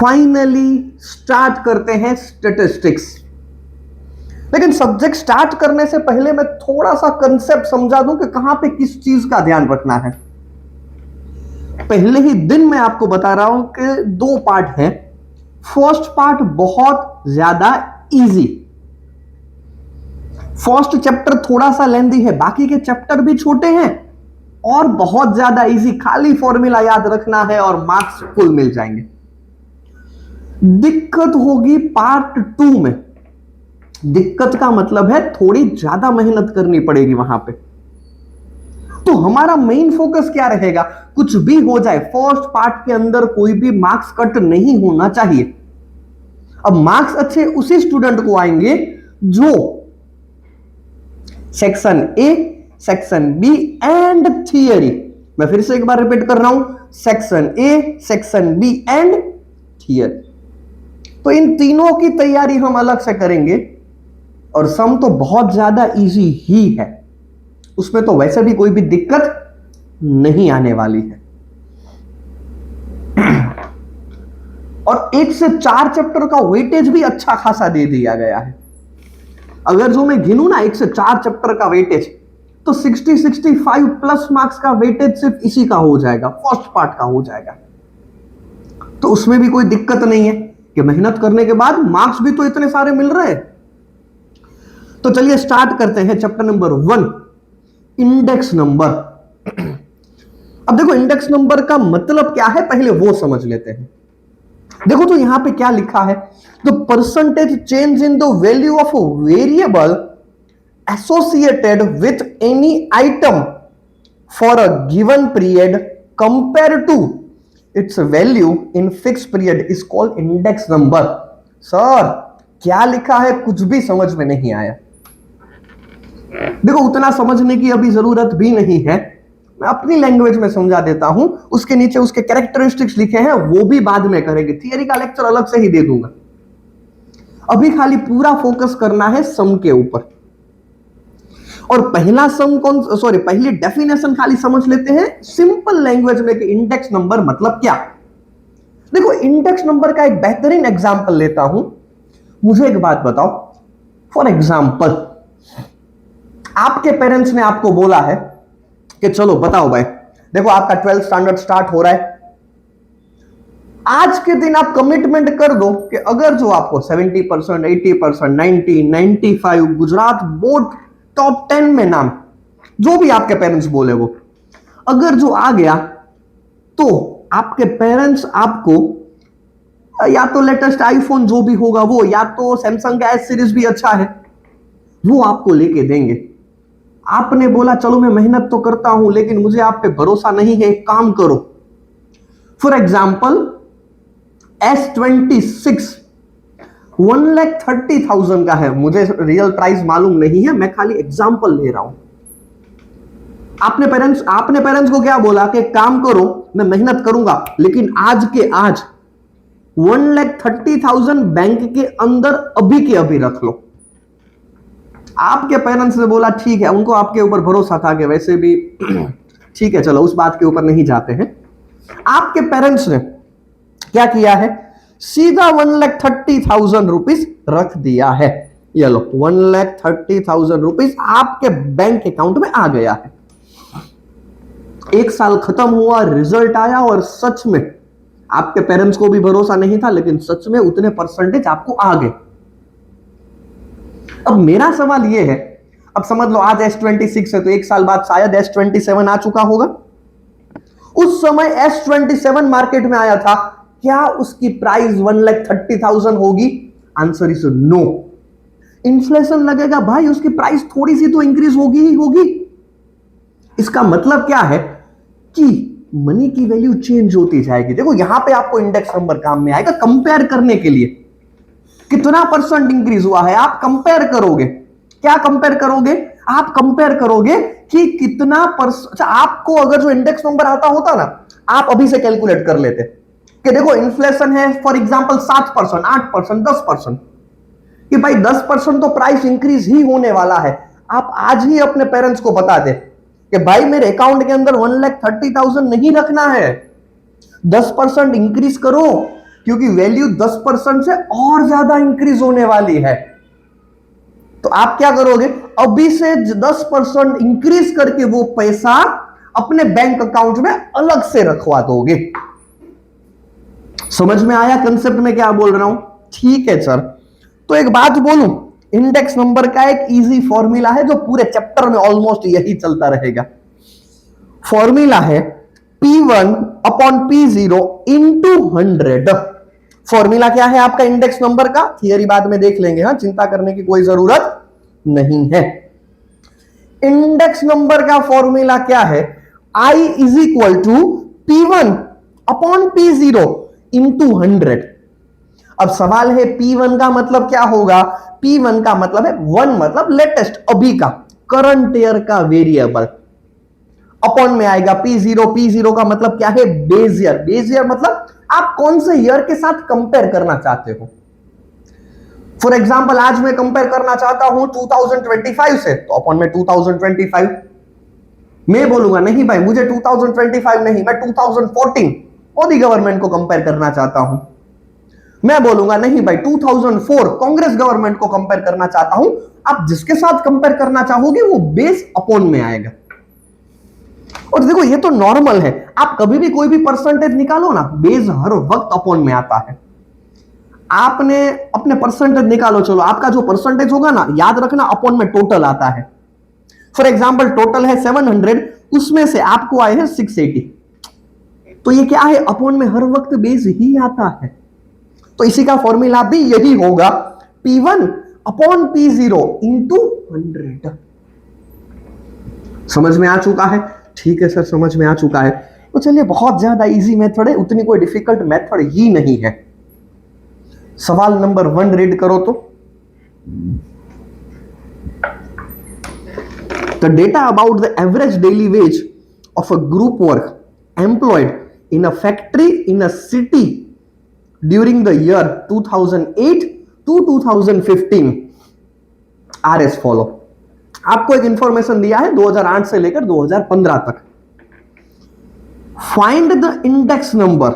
Finally start करते हैं statistics. लेकिन सब्जेक्ट स्टार्ट करने से पहले मैं थोड़ा सा कंसेप्ट समझा दूं कि कहां पे किस चीज का ध्यान रखना है। पहले ही दिन मैं आपको बता रहा हूं कि दो पार्ट है। फर्स्ट पार्ट बहुत ज्यादा इजी, फर्स्ट चैप्टर थोड़ा सा लेंदी है, बाकी के चैप्टर भी छोटे हैं और बहुत ज्यादा इजी, खाली फॉर्मूला याद रखना है और मार्क्स फुल मिल जाएंगे। दिक्कत होगी पार्ट 2 में। दिक्कत का मतलब है थोड़ी ज्यादा मेहनत करनी पड़ेगी वहां पे। तो हमारा मेन फोकस क्या रहेगा, कुछ भी हो जाए फर्स्ट पार्ट के अंदर कोई भी मार्क्स कट नहीं होना चाहिए। अब मार्क्स अच्छे उसी स्टूडेंट को आएंगे जो section A, section B and theory, मैं फिर से एक बार रिपीट कर रहा हूं, section A, section B and theory. तो इन तीनों की तैयारी हम अलग से करेंगे और सम तो बहुत ज्यादा इजी ही है, उसमें तो वैसे भी कोई भी दिक्कत नहीं आने वाली है। और 1 से 4 चैप्टर का वेटेज भी अच्छा खासा दे दिया गया है। अगर जो मैं गिनूं ना 1 से 4 चैप्टर का वेटेज, तो 60-65 प्लस मार्क्स का वेटेज सिर्फ इसी का हो जाएगा, फर्स्ट पार्ट का हो जाएगा। तो उसमें भी कोई दिक्कत नहीं है कि मेहनत करने के बाद मार्क्स भी तो इतने सारे मिल रहे हैं। तो चलिए स्टार्ट करते हैं चैप्टर नंबर 1, इंडेक्स नंबर। अब देखो इंडेक्स नंबर का मतलब क्या है पहले वो समझ लेते हैं। देखो तो यहां पे क्या लिखा है, the percentage change in the value of variable associated with any item for a given period compare to its value in fix period is called index number. Sir क्या लिखा है, कुछ भी समझ में नहीं आया। देखो उतना समझने की अभी जरूरत भी नहीं है, मैं अपनी लैंग्वेज में समझा देता हूं। उसके नीचे उसके कैरेक्टरिस्टिक्स लिखे हैं, वो भी बाद में करेंगे, थियरी का लेक्चर अलग से ही दे दूंगा। अभी खाली पूरा फोकस करना है सम के ऊपर। और पहला सम पहली डेफिनेशन खाली समझ लेते हैं सिंपल लैंग्वेज में कि इंडेक्स नंबर मतलब क्या। देखो इंडेक्स नंबर का एक बेहतरीन एग्जांपल लेता हूं। मुझे एक बात बताओ, फॉर एग्जांपल आपके पेरेंट्स ने आपको बोला है कि चलो बताओ भाई, देखो आपका 12th स्टैंडर्ड स्टार्ट हो रहा है, आज के दिन आप कमिटमेंट कर दो कि अगर जो आपको 70%, 80%, 90, 95 गुजरात बोर्ड टॉप 10 में नाम, जो भी आपके पेरेंट्स बोले वो अगर जो आ गया, तो आपके पेरेंट्स आपको या तो लेटेस्ट आईफोन जो भी होगा वो, या तो सैमसंग का एस सीरीज भी अच्छा है वो आपको लेके देंगे। आपने बोला चलो मैं मेहनत तो करता हूं लेकिन मुझे आप पे भरोसा नहीं है, एक काम करो, फॉर एग्जाम्पल S26 1,30,000 का है, मुझे रियल प्राइस मालूम नहीं है, मैं खाली एग्जाम्पल ले रहा हूं। आपने पेरेंट्स को क्या बोला कि काम करो मैं मेहनत करूंगा लेकिन आज के आज 1,30,000 बैंक के अंदर अभी के अभी रख लो। आपके पेरेंट्स ने बोला ठीक है, उनको आपके ऊपर भरोसा था कि वैसे भी ठीक है, चलो उस बात के ऊपर नहीं जाते हैं। आपके पेरेंट्स ने क्या किया है, सीधा 1,30,000 रुपीज रख दिया है। ये लो 1,30,000 रुपीज आपके बैंक अकाउंट में आ गया है। एक साल खत्म हुआ, रिजल्ट आया और सच में आपके पेरेंट्स को भी भरोसा नहीं था लेकिन सच में उतने परसेंटेज आपको आ गए। अब मेरा सवाल यह है, अब समझ लो आज S26 है तो एक साल बाद शायद S27 आ चुका होगा। उस समय S27 मार्केट में आया था, क्या उसकी प्राइस 1,30,000 होगी? Answer is no. इन्फ्लेशन लगेगा भाई, उसकी प्राइस थोड़ी सी तो इंक्रीज होगी ही होगी। इसका मतलब क्या है कि मनी की वैल्यू चेंज होती जाएगी। देखो यहां पे आपको इंडेक्स नंबर काम में आएगा कंपेयर करने के लिए, कितना परसेंट इंक्रीज हुआ है आप कंपेयर करोगे। क्या कंपेयर करोगे? आप कंपेयर करोगे कि कितना परसेंट। आपको अगर जो इंडेक्स नंबर आता होता ना, आप अभी से कैलकुलेट कर लेते कि देखो इन्फ्लेशन है फॉर एग्जांपल 7%, 8%, 10%, कि भाई 10% तो प्राइस इंक्रीज ही होने वाला है। आप आज ही अपने पेरेंट्स को बता दे कि भाई मेरे अकाउंट के अंदर 1,30,000 नहीं रखना है, 10% इंक्रीज करो, क्योंकि वैल्यू 10% से और ज्यादा इंक्रीज होने वाली है। तो आप क्या करोगे, अभी से 10% इंक्रीज करके वो पैसा अपने बैंक अकाउंट में अलग से रखवा दोगे। समझ में आया कंसेप्ट में क्या बोल रहा हूं? ठीक है सर। तो एक बात बोलूं, इंडेक्स नंबर का एक इजी फॉर्मूला है जो पूरे चैप्टर में ऑलमोस्ट यही चलता रहेगा। फॉर्मूला है P1 upon P0 into 100। Formula क्या है आपका इंडेक्स नंबर का? थियरी बाद में देख लेंगे, हाँ, चिंता करने की कोई जरूरत नहीं है। इंडेक्स नंबर का फॉर्मूला क्या है? I is equal to P1 upon P0 into 100। अब सवाल है P1 का मतलब क्या होगा? P1 का मतलब है 1 मतलब लेटेस्ट, अभी का, करंट ईयर का वेरिएबल। अपॉन में आएगा P0। P0 का मतलब क्या है? Base year. बेस ईयर मतलब आप कौन से ईयर के साथ कंपेयर करना चाहते हो। फॉर एग्जाम्पल आज मैं कंपेयर करना चाहता हूं 2025 से, तो अपॉन में 2025। मैं बोलूंगा नहीं भाई मुझे 2025 नहीं, मैं 2014 मोदी गवर्नमेंट को कंपेयर करना चाहता हूं। मैं बोलूंगा नहीं भाई 2004 कांग्रेस गवर्नमेंट को कंपेयर करना चाहता हूं। आप जिसके साथ कंपेयर करना चाहोगे वो बेस अपॉन में आएगा। और देखो ये तो नॉर्मल है, आप कभी भी कोई भी परसेंटेज निकालो ना, बेस हर वक्त अपॉन में आता है। आपने अपने परसेंटेज निकालो, चलो आपका जो परसेंटेज होगा ना, याद रखना अपॉन में टोटल आता है। फॉर एग्जाम्पल टोटल है 700, उसमें से आपको आए हैं 680, तो ये क्या है? अपॉन में हर वक्त बेस ही आता है। तो इसी का फॉर्मूला भी यही होगा, P1 अपॉन P0 इंटू 100। समझ में आ चुका है? ठीक है सर, समझ में आ चुका है। तो चलिए, बहुत ज्यादा इजी मेथड है, उतनी कोई डिफिकल्ट मेथड ही नहीं है। सवाल नंबर 1 रीड करो तो। The data about the average daily wage of a group work employed in a factory in a city during the year 2008 to 2015 R S follow. आपको एक इंफॉर्मेशन दिया है 2008 से लेकर 2015 तक। Find the index number.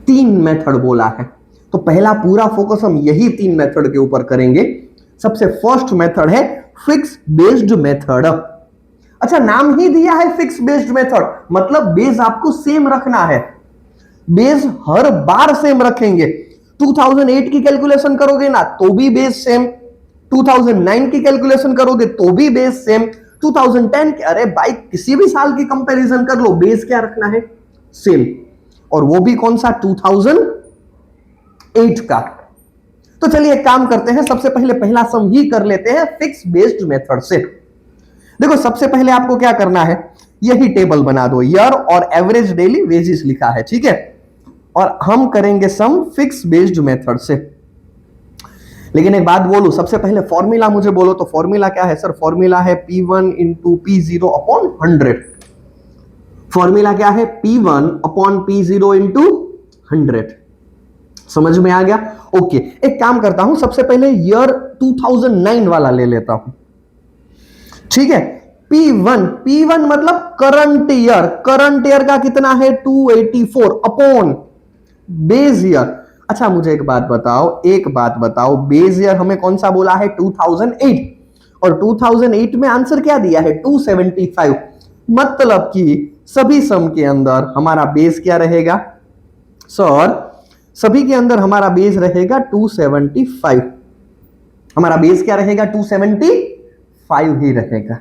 3 method बोला है, तो पहला पूरा फोकस हम यही 3 मेथड के ऊपर करेंगे। सबसे फर्स्ट मेथड है फिक्स बेस्ड मेथड। अच्छा, नाम ही दिया है फिक्स बेस्ड मेथड, मतलब बेस आपको सेम रखना है। बेस हर बार सेम रखेंगे। 2008 की कैलकुलेशन करोगे ना तो भी बेस सेम, 2009 की कैलकुलेशन करोगे तो भी बेस सेम, 2010 के, अरे भाई किसी भी साल की कंपैरिजन कर लो, बेस क्या रखना है? सेम। और वो भी कौन सा? 2008 का। तो चलिए एक काम करते हैं, सबसे पहले पहला सम ही कर लेते हैं फिक्स बेस्ड मेथड से। देखो सबसे पहले आपको क्या करना है, यही टेबल बना दो, ईयर और एवरेज डेली वेजेस लिखा है, ठीक है। और हम करेंगे सम फिक्स बेस्ड मेथड से। लेकिन एक बात बोलूं, सबसे पहले फॉर्मूला मुझे बोलो तो फॉर्मूला क्या है? सर फॉर्मूला है P1 into P0 upon 100। Formula क्या है? P1 upon P0 into 100। समझ में आ गया? ओके, एक काम करता हूं, सबसे पहले ईयर 2009 वाला ले लेता हूं, ठीक है। P1 मतलब करंट ईयर। करंट ईयर का कितना है? 284 अपॉन बेस ईयर। अच्छा मुझे एक बात बताओ, बेस ईयर हमें कौन सा बोला है? 2008। और 2008 में आंसर क्या दिया है? 275। मतलब कि सभी सम के अंदर हमारा बेस क्या रहेगा? सर सभी के अंदर हमारा बेस रहेगा 275। हमारा बेस क्या रहेगा? 275 ही रहेगा।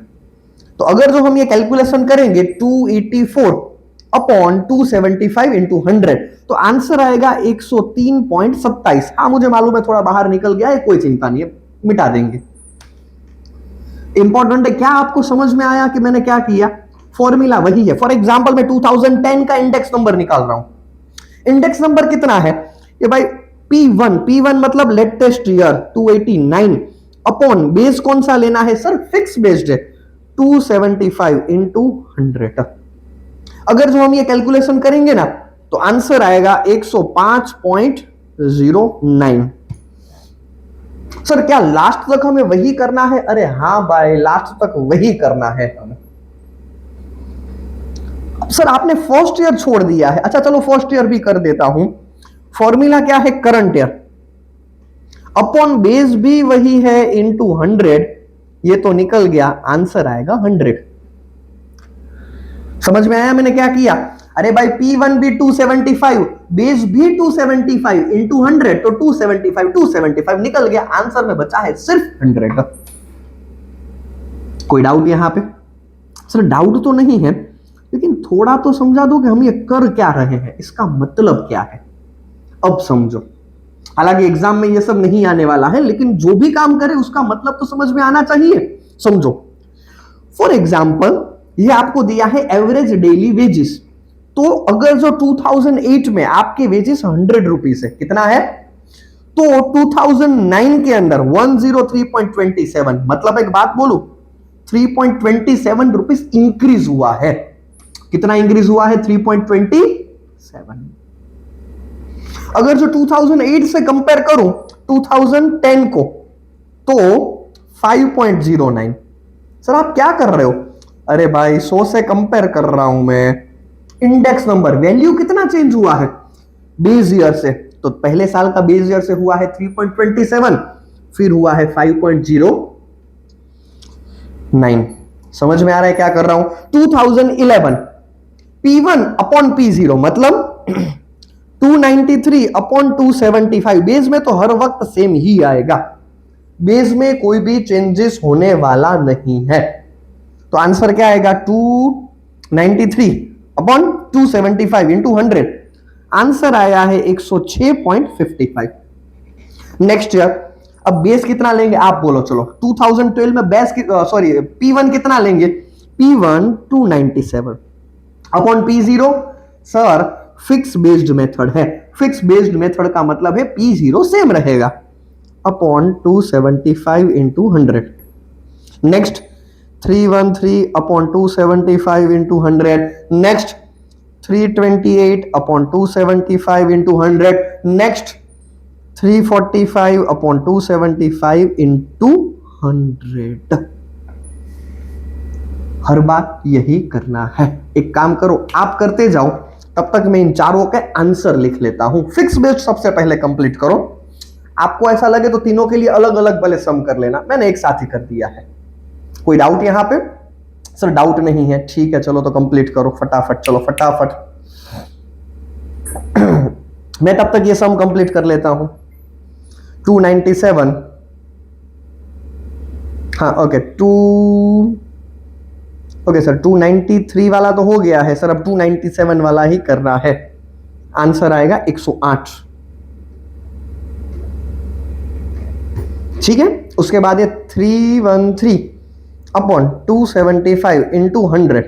तो अगर जो हम ये कैलकुलेशन करेंगे 284 अपॉन 275 इंटू 100, तो आंसर आएगा 103.27। हाँ मुझे मालूम है थोड़ा बाहर निकल गया है, कोई चिंता नहीं है, मिटा देंगे। इंपॉर्टेंट है क्या आपको समझ में आया कि मैंने क्या किया? फॉर्मूला वही है। फॉर एग्जांपल मैं 2010 का इंडेक्स नंबर निकाल रहा हूं। इंडेक्स नंबर कितना है ये भाई? P1 मतलब लेटेस्ट ईयर 289 अपॉन बेस कौन सा लेना है? सर फिक्स बेस्ड है, 275 इंटू 100। अगर जो हम ये कैलकुलेशन करेंगे ना तो आंसर आएगा 105.09। सर क्या लास्ट तक हमें वही करना है? अरे हाँ भाई, लास्ट तक वही करना है हमें। सर आपने फर्स्ट ईयर छोड़ दिया है, अच्छा चलो फर्स्ट ईयर भी कर देता हूं। फॉर्मूला क्या है, करंट ईयर अपॉन बेस भी वही है इनटू 100, ये तो निकल गया, आंसर आएगा 100। समझ में आया मैंने क्या किया? अरे भाई P1 भी 275, बेस भी 275 इंटू 100, तो 275 निकल गया, आंसर में बचा है सिर्फ 100। कोई डाउट यहां पे? सर डाउट तो नहीं है, लेकिन थोड़ा तो समझा दो कि हम ये कर क्या रहे हैं, इसका मतलब क्या है, अब समझो। हालांकि एग्जाम में ये सब नहीं आने वाला है, लेकिन जो भी काम करे उसका मतलब तो समझ में आना चाहिए। समझो, फॉर एग्जाम्पल ये आपको दिया है एवरेज डेली वेजेस, तो अगर जो 2008 में आपके वेजेस 100 रुपीज है, कितना है, तो 2009 के अंदर 103.27, मतलब एक बात बोलू, 3.27 रुपीज इंक्रीज हुआ है। कितना इंक्रीज हुआ है? 3.27। अगर जो 2008 से कंपेयर करूं 2010 को, तो 5.09। सर आप क्या कर रहे हो? अरे भाई 100 से कंपेयर कर रहा हूं मैं, इंडेक्स नंबर वैल्यू कितना चेंज हुआ है बेस ईयर से, तो पहले साल का बेस ईयर से हुआ है 3.27, फिर हुआ है 5.09। समझ में आ रहा है क्या कर रहा हूं? 2011 P1 अपॉन P0 मतलब 293 अपॉन 275, बेस में तो हर वक्त सेम ही आएगा, बेस में कोई भी चेंजेस होने वाला नहीं है, तो आंसर क्या आएगा? 293 अपॉन 275 इंटू 100, आंसर आया है 106.55। नेक्स्ट ईयर अब बेस कितना लेंगे आप बोलो, चलो 2012 में बेस सॉरी P1 कितना लेंगे? P1 297 upon P0, sir fix based method है, फिक्स बेस्ड मेथड का मतलब है P0 सेम रहेगा, upon 275 into 100। Next 313 upon 275 into 100, next 328 upon 275 into 100, next 345 upon 275 into 100। हर बार यही करना है। एक काम करो, आप करते जाओ, तब तक मैं इन चारों के आंसर लिख लेता हूं। फिक्स बेस्ड सबसे पहले कंप्लीट करो, आपको ऐसा लगे तो तीनों के लिए अलग अलग भले सम कर लेना, मैंने एक साथ ही कर दिया है। कोई डाउट यहां पे? सर डाउट नहीं है, ठीक है चलो तो कंप्लीट करो फटाफट, चलो फटाफट। मैं तब तक ये सम कंप्लीट कर लेता हूं। 297, हाँ ओके, ओके सर 293 वाला तो हो गया है सर, अब 297 वाला ही करना है, आंसर आएगा 108। ठीक है, उसके बाद ये 313 अपॉन 275 इंटू 100,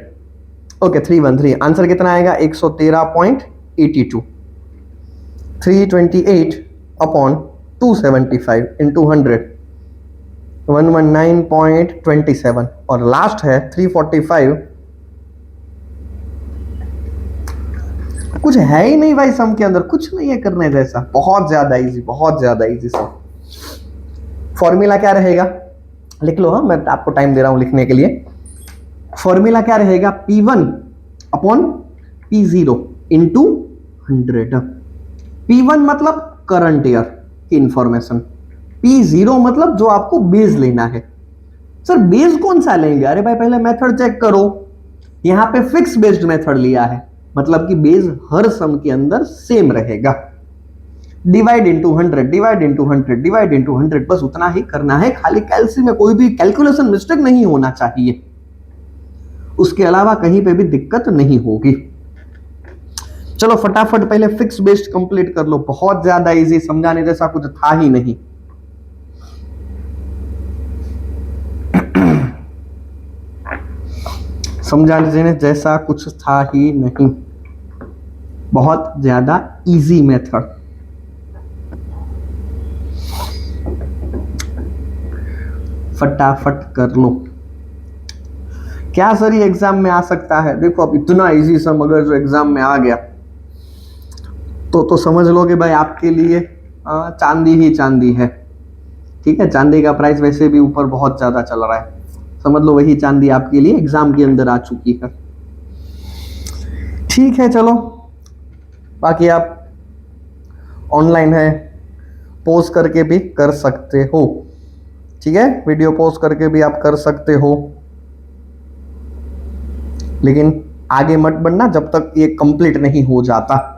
ओके 313, आंसर कितना आएगा? 113.82। 328 अपॉन 275 इंटू 100, 119.27, और लास्ट है 345। कुछ है ही नहीं भाई सम के अंदर, कुछ नहीं है करने जैसा, बहुत ज्यादा इजी, बहुत ज्यादा इजी सम। फॉर्मूला क्या रहेगा? लिख लो, हाँ मैं आपको टाइम दे रहा हूं लिखने के लिए। फॉर्मूला क्या रहेगा? P1 upon P0 into 100। P1 मतलब करंट ईयर की इंफॉर्मेशन, P0 मतलब जो आपको बेस लेना है। सर बेस कौन सा लेंगे? अरे भाई पहले मेथड चेक करो, यहां पे फिक्स बेस्ड मेथड लिया है, मतलब कि बेस हर सम के अंदर सेम रहेगा। Divide into 100, divide into 100, divide into 100, बस उतना ही करना है, खाली कैलसी में कोई भी कैलकुलेशन मिस्टेक नहीं होना चाहिए, उसके अलावा कहीं पे भी दिक्कत नहीं होगी। चलो फटाफट पहले फिक्स बेस्ड कंप्लीट कर लो, बहुत ज्यादा इजी, समझाने जैसा कुछ था ही नहीं। समझाने जैसा कुछ था ही नहीं, बहुत ज्यादा इजी मेथड। फटाफट कर लो। क्या सर ये एग्जाम में आ सकता है? देखो अब इतना इजी सम अगर जो एग्जाम में आ गया तो समझ लो कि भाई आपके लिए चांदी ही चांदी है। ठीक है, चांदी का प्राइस वैसे भी ऊपर बहुत ज्यादा चल रहा है, समझ लो वही चांदी आपके लिए एग्जाम के अंदर आ चुकी है। ठीक है चलो, बाकी आप ऑनलाइन है, पॉज करके भी कर सकते हो। ठीक है, वीडियो पॉज करके भी आप कर सकते हो, लेकिन आगे मत बढ़ना जब तक ये कंप्लीट नहीं हो जाता।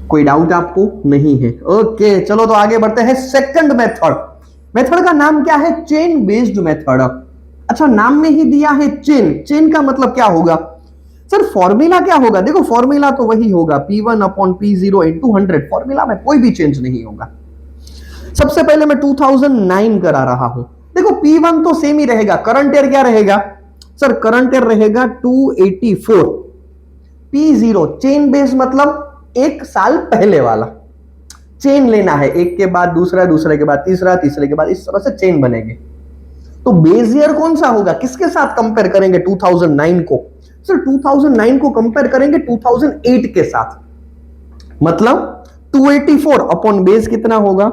कोई डाउट आपको नहीं है? ओके चलो, तो आगे बढ़ते हैं सेकंड मेथड। मेथड का नाम क्या है? Chain based method. अच्छा, नाम में ही दिया है चेन। चेन का मतलब क्या होगा सर? फॉर्मूला क्या होगा? देखो फॉर्मूला तो वही होगा, P1 upon P0 into 100। Formula में कोई भी चेंज नहीं होगा। सबसे पहले मैं 2009 करा रहा हूं। देखो P1 तो सेम ही रहेगा। करंट ईयर क्या रहेगा सर? करंट ईयर रहेगा 284। P0 चेन बेस मतलब एक साल पहले वाला। चेन लेना है, एक के बाद दूसरा, दूसरे के बाद तीसरा, तीसरे के बाद, इस तरह से चेन बनेगी। तो बेस ईयर कौन सा होगा? किसके साथ कंपेयर करेंगे 2009 को? सर 2009 को कंपेयर करेंगे 2008 के साथ। मतलब 284 अपॉन बेस कितना होगा?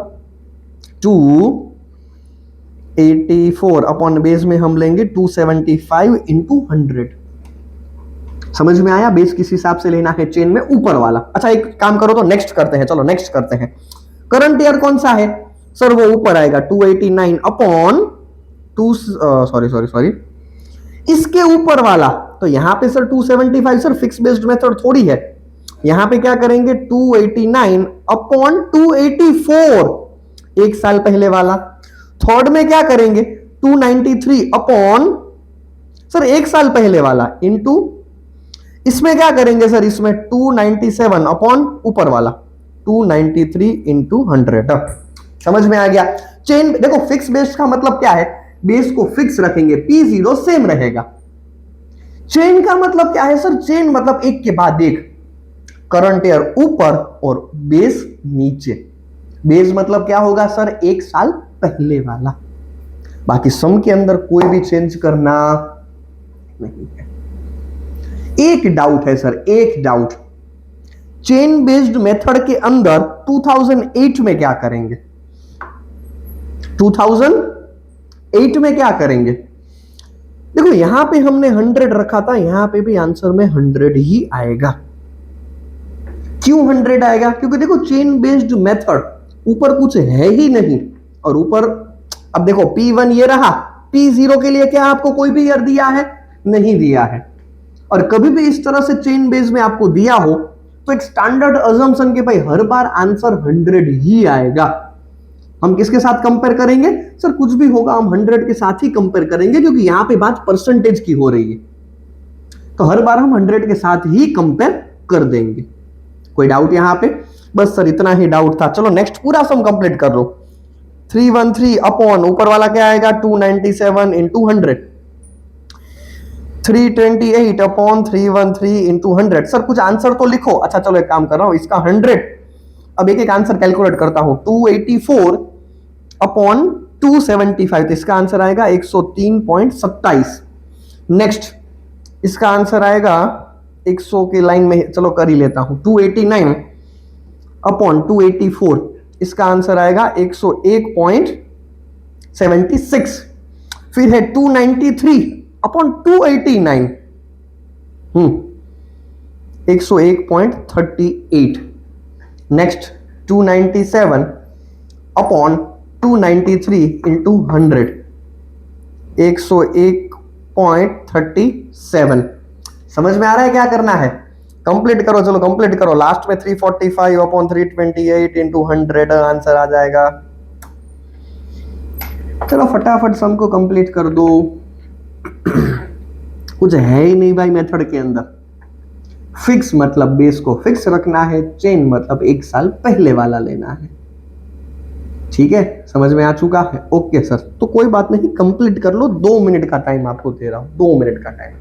284 अपॉन बेस में हम लेंगे 275 इंटू 100। समझ में आया? बेस किस हिसाब से लेना है चेन में? ऊपर वाला। अच्छा एक काम करो तो नेक्स्ट करते हैं। चलो नेक्स्ट करते हैं। करंट ईयर कौन सा है सर? वो ऊपर आएगा 289 अपॉन सॉरी इसके ऊपर वाला। तो यहां पे sir 275 sir fix based method थोड़ी है। यहां पे क्या करेंगे? 289 अपॉन 284, एक साल पहले वाला। थर्ड में क्या करेंगे? 293 अपॉन सर एक साल पहले वाला इंटू, इसमें क्या करेंगे सर? इसमें 297 अपॉन ऊपर वाला 293 इंटू 100। समझ में आ गया? चेन देखो, फिक्स बेस का मतलब क्या है? बेस को फिक्स रखेंगे, P0 सेम रहेगा। चेन का मतलब क्या है सर? चेन मतलब एक के बाद एक, करंट ईयर ऊपर और बेस नीचे। बेस मतलब क्या होगा सर? एक साल पहले वाला। बाकी सम के अंदर कोई भी चेंज करना नहीं है। एक डाउट है सर, एक डाउट। चेन बेस्ड मेथड के अंदर 2008 में क्या करेंगे? 2008 में क्या करेंगे? देखो यहां पे हमने 100 रखा था, यहां पे भी आंसर में 100 ही आएगा। क्यों 100 आएगा? क्योंकि देखो चेन बेस्ड मेथड ऊपर कुछ है ही नहीं, और ऊपर अब देखो P1 ये रहा, P0 के लिए क्या आपको कोई भी ईयर दिया है? नहीं दिया है। और कभी भी इस तरह से चेन बेस में आपको दिया हो तो एक स्टैंडर्ड अजम्पशन के भाई हर बार आंसर 100 ही आएगा। हम किसके साथ कंपेयर करेंगे सर? कुछ भी होगा हम 100 के साथ ही कंपेयर करेंगे, क्योंकि यहां पे बात परसेंटेज की हो रही है। तो हर बार हम 100 के साथ ही कंपेयर कर देंगे। कोई डाउट यहां पे? बस सर इतना ही डाउट था। चलो नेक्स्ट पूरा सम कंप्लीट कर लो। 313 अपॉन ऊपर वाला क्या आएगा? 297 इंटू 100। 328 upon 313 into 100। सर कुछ आंसर तो लिखो। अच्छा चलो एक काम कर रहा हूं, इसका 100 अब एक एक आंसर कैलकुलेट करता हूं। 284 अपॉन 275, तो इसका आंसर आएगा 103.27। नेक्स्ट इसका आंसर आएगा 100 के लाइन में, चलो कर ही लेता हूं। 289 अपॉन 284, इसका आंसर आएगा 101.76। फिर है 293 अपॉन 289, 101.38। Next 297 upon 293 into 100, 101.37। समझ में आ रहा है क्या करना है? कंप्लीट करो, चलो कंप्लीट करो। लास्ट में 345 अपॉन 328 इंटू 100 आंसर आ जाएगा। चलो फटाफट सम को कंप्लीट कर दो। कुछ है ही नहीं भाई मेथड के अंदर। फिक्स मतलब बेस को फिक्स रखना है, चेन मतलब एक साल पहले वाला लेना है। ठीक है, समझ में आ चुका है? ओके सर, तो कोई बात नहीं, कंप्लीट कर लो। 2 मिनट का टाइम आपको दे रहा हूं, 2 मिनट का टाइम।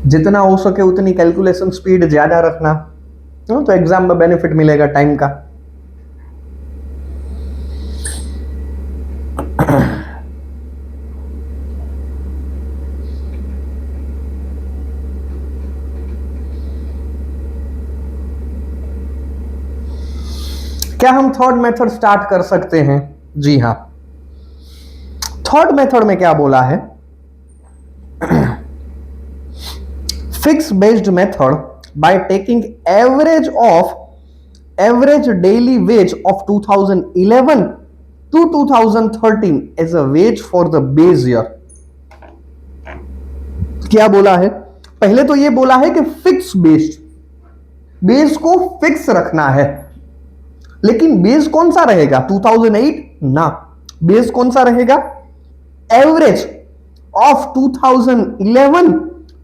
जितना हो सके उतनी कैलकुलेशन स्पीड ज्यादा रखना, तो एग्जाम में बेनिफिट मिलेगा टाइम का। क्या हम थर्ड मेथड स्टार्ट कर सकते हैं? जी हाँ, थर्ड मेथड में क्या बोला है? Fix based method by taking average daily wage of 2011 to 2013 as a wage for the base year. क्या बोला है? पहले तो ये बोला है कि फिक्स बेस्ड, बेस को फिक्स रखना है, लेकिन बेस कौन सा रहेगा? 2008 ना, बेस कौन सा रहेगा? Average of 2011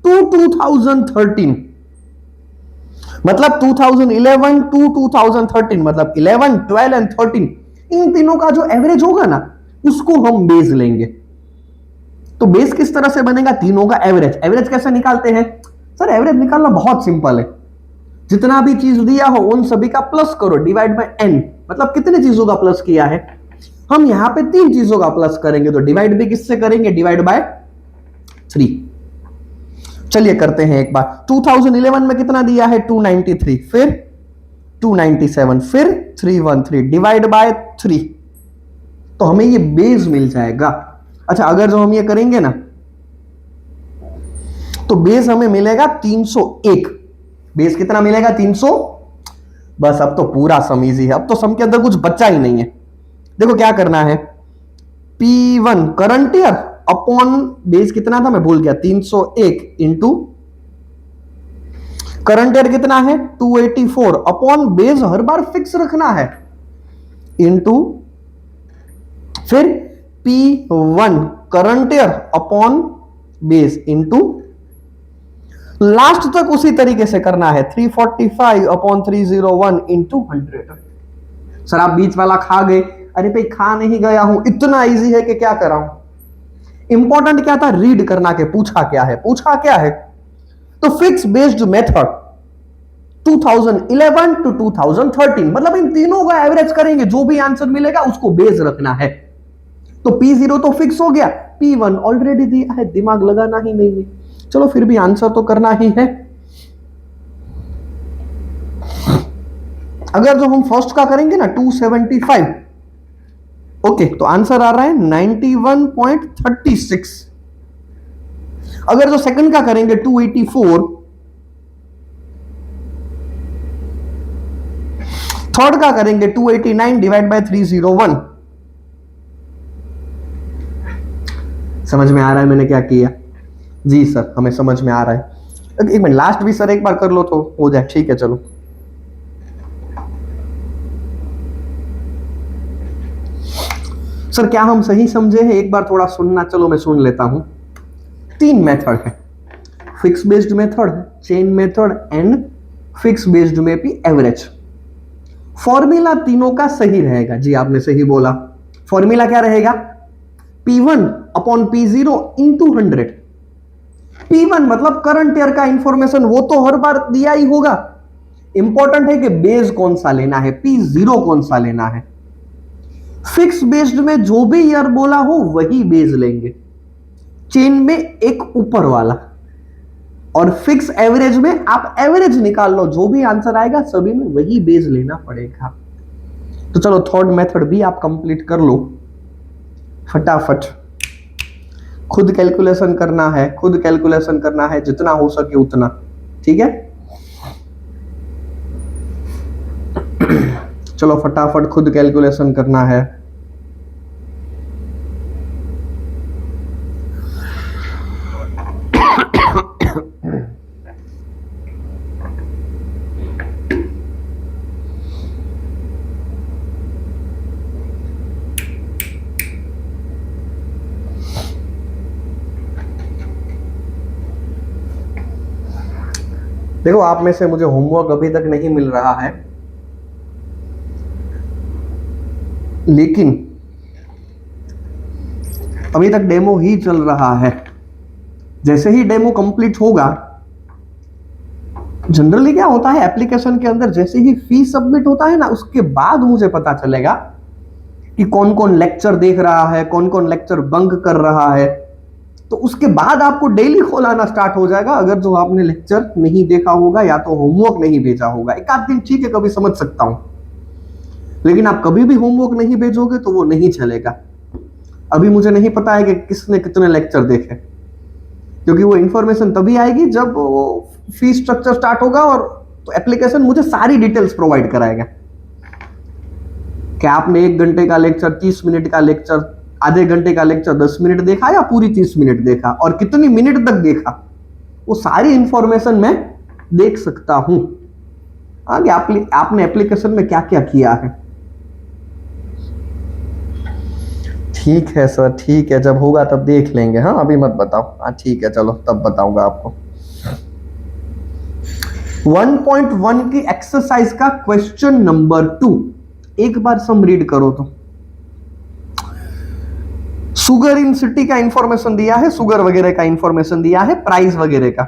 to 2013। मतलब 2011 टू 2013, मतलब 11, 12 एंड 13, इन तीनों का जो एवरेज होगा ना, उसको हम बेस लेंगे। तो बेस किस तरह से बनेगा? तीनों का एवरेज। एवरेज कैसे निकालते हैं? सर एवरेज निकालना बहुत सिंपल है, जितना भी चीज दिया हो उन सभी का प्लस करो, डिवाइड बाय n। मतलब कितने चीजों का प्लस किया है? हम यहां पे 3 चीजों का प्लस करेंगे, तो डिवाइड भी किससे करेंगे? Divide by 3। चलिए करते हैं एक बार। 2011 में कितना दिया है? 293, फिर 297, फिर 313, डिवाइड बाय 3, तो हमें ये बेस मिल जाएगा। अच्छा, अगर जो हम ये करेंगे ना, तो बेस हमें मिलेगा 301। बेस कितना मिलेगा? 300। बस अब तो पूरा सम इजी है, अब तो सम के अंदर कुछ बचा ही नहीं है। देखो क्या करना है, P1 current year upon base कितना था मैं भूल गया, 301 इंटू करंट ईयर कितना है 284 अपॉन बेस हर बार फिक्स रखना है, इंटू फिर P1 current year upon base into last तक उसी तरीके से करना है 345 अपॉन 301 इंटू 100। सर आप बीच वाला खा गए, अरे भाई खा नहीं गया हूं, इतना इजी है कि क्या कर रहा हूं। इंपॉर्टेंट क्या था? रीड करना के पूछा क्या है, पूछा क्या है। तो फिक्स बेस्ड मेथड 2011 टू 2013, मतलब इन तीनों का एवरेज करेंगे, जो भी आंसर मिलेगा उसको बेस रखना है। तो P0 तो फिक्स हो गया, P1 ऑलरेडी दिया है, दिमाग लगाना ही नहीं है। चलो फिर भी आंसर तो करना ही है। अगर जो हम फर्स्ट का करेंगे ना 275, ओके, तो आंसर आ रहा है 91.36। अगर जो सेकंड का करेंगे 284, थर्ड का करेंगे 289 डिवाइड बाय 301। समझ में आ रहा है मैंने क्या किया? जी सर हमें समझ में आ रहा है। एक मिनट, लास्ट भी सर एक बार कर लो तो हो जाए। ठीक है चलो। सर क्या हम सही समझे हैं? एक बार थोड़ा सुनना। चलो मैं सुन लेता हूं। 3 मेथड है, fix based method, chain method and fix based में भी एवरेज। फॉर्मूला तीनों का सही रहेगा। जी आपने सही बोला। फॉर्मूला क्या रहेगा? P1 upon P0 into 100। P1 मतलब करंट ईयर का इंफॉर्मेशन, वो तो हर बार दिया ही होगा। इंपॉर्टेंट है कि बेस कौन सा लेना है, P0 कौन सा लेना है। फिक्स बेस्ड में जो भी ईयर बोला हो वही बेस लेंगे, चेन में एक ऊपर वाला, और फिक्स एवरेज में आप एवरेज निकाल लो, जो भी आंसर आएगा सभी में वही बेस लेना पड़ेगा। तो चलो थर्ड मेथड भी आप कंप्लीट कर लो फटाफट। खुद कैलकुलेशन करना है, खुद कैलकुलेशन करना है, जितना हो सके उतना। ठीक है, चलो फटाफट खुद कैलकुलेशन करना है। देखो आप में से मुझे होमवर्क अभी तक नहीं मिल रहा है, लेकिन अभी तक डेमो ही चल रहा है। जैसे ही डेमो कंप्लीट होगा जनरली क्या होता है, एप्लीकेशन के अंदर जैसे ही फी सबमिट होता है ना, उसके बाद मुझे पता चलेगा कि कौन कौन लेक्चर देख रहा है, कौन कौन लेक्चर बंक कर रहा है। तो उसके बाद आपको डेली कॉल आना स्टार्ट हो जाएगा, अगर जो आपने लेक्चर नहीं देखा होगा या तो होमवर्क नहीं भेजा होगा। एक आध दिन ठीक है, कभी समझ सकता हूं, लेकिन आप कभी भी होमवर्क नहीं भेजोगे तो वो नहीं चलेगा। अभी मुझे नहीं पता है कि किसने कितने लेक्चर देखे, क्योंकि वो इंफॉर्मेशन तभी आएगी जब वो फी स्ट्रक्चर स्टार्ट होगा, और तो एप्लीकेशन मुझे सारी डिटेल्स प्रोवाइड कराएगा कि आपने 1 घंटे का लेक्चर, 30 मिनट का लेक्चर, आधे घंटे का लेक्चर 10 मिनट देखा या पूरी 30 मिनट देखा, और कितनी मिनट तक देखा, वो सारी इंफॉर्मेशन मैं देख सकता हूं। आगे आपने एप्लीकेशन में क्या क्या किया है। ठीक है सर, ठीक है, जब होगा तब देख लेंगे। हाँ अभी मत बताओ। हाँ ठीक है, चलो तब बताऊंगा आपको। 1.1 की एक्सरसाइज का क्वेश्चन नंबर 2 एक बार सम रीड करो तो। शुगर इन सिटी का इंफॉर्मेशन दिया है, शुगर वगैरह का इंफॉर्मेशन दिया है, प्राइस वगैरह का।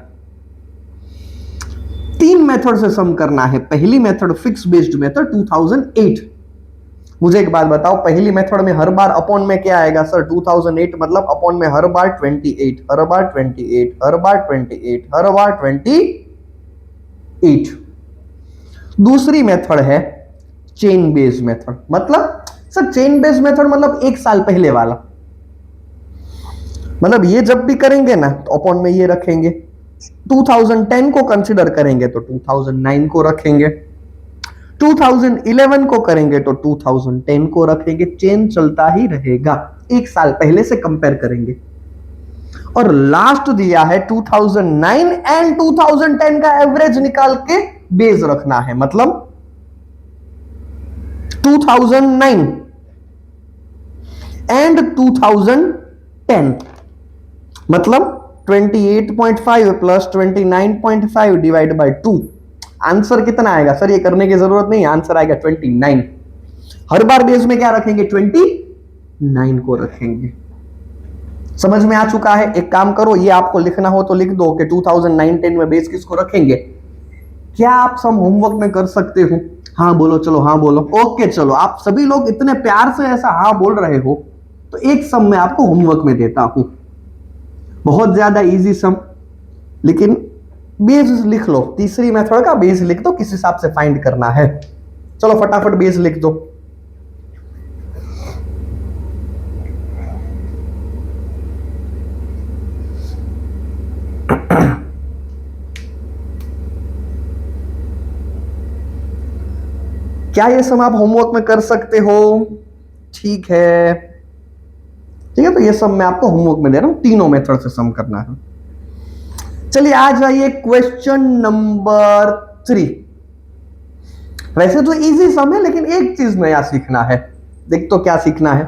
3 मेथड से सम करना है। पहली मेथड फिक्स बेस्ड मेथड 2008। मुझे एक बात बताओ, पहली मेथड में हर बार अपॉन में क्या आएगा सर? 2008 मतलब अपॉन में हर बार 28, हर बार 28, हर बार 28, हर बार 28। दूसरी मेथड है चेन बेस्ड मेथड। मतलब सर चेन बेस्ड मेथड मतलब 1 साल पहले वाला, मतलब ये जब भी करेंगे ना तो अपॉन में ये रखेंगे। 2010 को कंसीडर करेंगे तो 2009 को रखेंगे, 2011 को करेंगे तो 2010 को रखेंगे। चेन चलता ही रहेगा, 1 साल पहले से कंपेयर करेंगे। और लास्ट दिया है 2009 एंड 2010 का एवरेज निकाल के बेस रखना है। मतलब 2009 एंड 2010 मतलब 28.5 प्लस 29.5 डिवाइड बाय 2। आंसर कितना आएगा सर? ये करने की जरूरत नहीं, आंसर आएगा 29। हर बार बेस में क्या रखेंगे? 29 को रखेंगे। समझ में आ चुका है? एक काम करो, ये आपको लिखना हो तो लिख दो कि 2009-10 में बेस किसको रखेंगे। क्या आप सम होमवर्क में कर सकते हो? हाँ बोलो, चलो हाँ बोलो। ओके चलो, आप सभी लोग इतने प्यार से ऐसा हाँ बोल रहे हो तो एक सम मैं आपको होमवर्क में देता हूं। बहुत ज्यादा इजी सम, लेकिन बेस लिख लो। तीसरी मेथड का बेस लिख दो, किस हिसाब से फाइंड करना है। चलो फटाफट बेस लिख दो। क्या ये सम आप होमवर्क में कर सकते हो? ठीक है, ठीक है, तो ये सम मैं आपको होमवर्क में दे रहा हूं, तीनों मेथड से सम करना है। चलिए आ जाइए क्वेश्चन नंबर 3। वैसे तो इजी सम है, लेकिन एक चीज नया सीखना है। देख तो क्या सीखना है।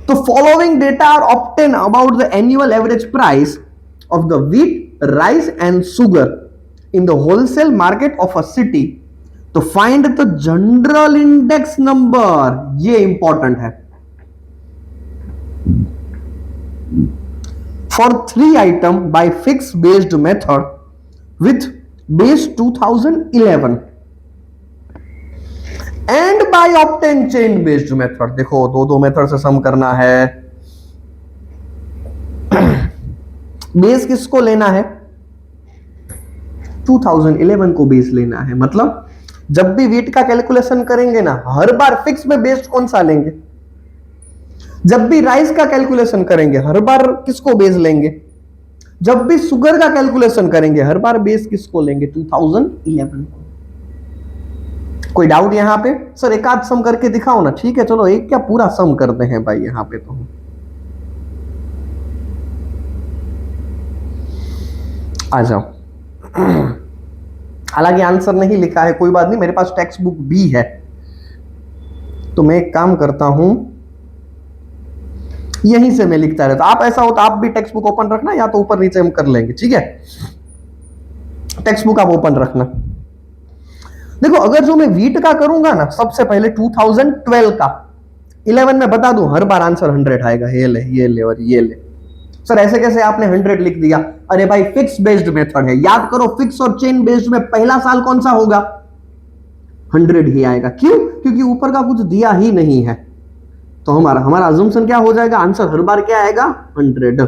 तो following data are obtain about the annual average price of the wheat, rice and sugar in the wholesale market of a city. तो find the general index number. ये इंपॉर्टेंट है। For 3 item by fixed based method with base 2011 and by obtain chain based method। देखो दो method से सम करना है। Base किसको लेना है? 2011 को बेस लेना है। मतलब जब भी वेट का कैलकुलेशन करेंगे ना, हर बार फिक्स में बेस्ड कौन सा लेंगे। जब भी राइस का कैलकुलेशन करेंगे, हर बार किसको बेस लेंगे। जब भी शुगर का कैलकुलेशन करेंगे, हर बार बेस किसको लेंगे? 2011 को। कोई डाउट यहां पे? सर एक आध सम करके दिखाओ ना। ठीक है चलो, एक क्या पूरा सम करते हैं भाई यहां पे। तो आ जाओ। हालांकि आंसर नहीं लिखा है, कोई बात नहीं, मेरे पास टेक्स्ट बुक भी है। तो मैं एक काम करता हूं, यहीं से मैं लिखता रहता। आप ऐसा हो तो आप भी टेक्स्ट बुक ओपन रखना, या तो ऊपर नीचे हम कर लेंगे। ठीक है, टेक्स्ट बुक आप ओपन रखना। देखो अगर जो मैं वीट का करूंगा ना, सबसे पहले 2012 का 11 में बता दूं, हर बार आंसर 100 आएगा। ये ले, ये ले और ये ले। सर ऐसे कैसे आपने 100 लिख दिया? अरे भाई फिक्स बेस्ड मेथड है, याद करो फिक्स और चेन बेस्ड में पहला साल कौन सा होगा? 100 ही आएगा। क्यों? क्योंकि ऊपर का कुछ दिया ही नहीं है। तो हमारा हमारा अजम्पशन क्या हो जाएगा? आंसर हर बार क्या आएगा? 100।